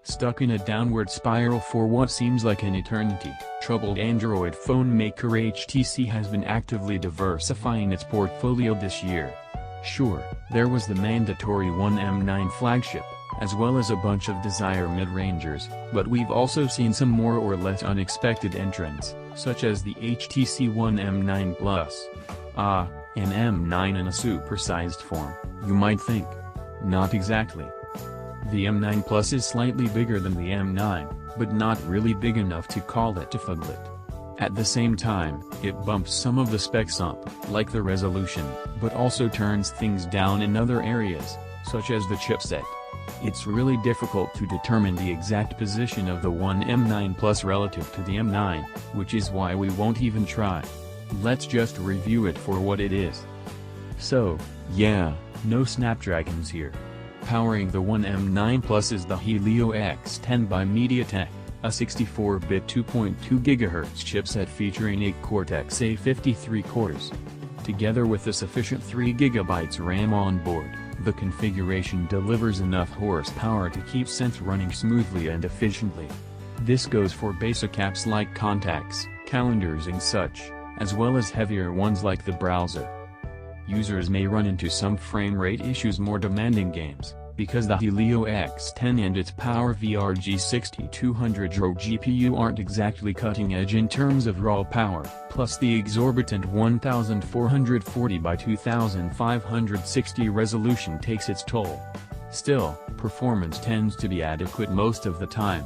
stuck in a downward spiral for what seems like an eternity. Troubled Android phone maker HTC has been actively diversifying its portfolio this year. Sure, there was the mandatory One M9 flagship, as well as a bunch of Desire mid-rangers, but we've also seen some more or less unexpected entrants, such as the HTC One M9 Plus. Ah, an M9 in a supersized form, you might think. Not exactly. The M9 Plus is slightly bigger than the M9, but not really big enough to call it a phablet. At the same time, it bumps some of the specs up, like the resolution, but also turns things down in other areas, such as the chipset. It's really difficult to determine the exact position of the One M9 Plus relative to the M9, which is why we won't even try. Let's just review it for what it is. So, yeah, no Snapdragons here. Powering the One M9 Plus is the Helio X10 by MediaTek, a 64-bit 2.2 GHz chipset featuring 8 Cortex-A53 cores. Together with a sufficient 3 GB RAM on board, the configuration delivers enough horsepower to keep Sense running smoothly and efficiently. This goes for basic apps like contacts, calendars and such, as well as heavier ones like the browser. Users may run into some frame rate issues more demanding games, because the Helio X10 and its PowerVR G6200 GPU aren't exactly cutting edge in terms of raw power, plus the exorbitant 1440 by 2560 resolution takes its toll. Still, performance tends to be adequate most of the time.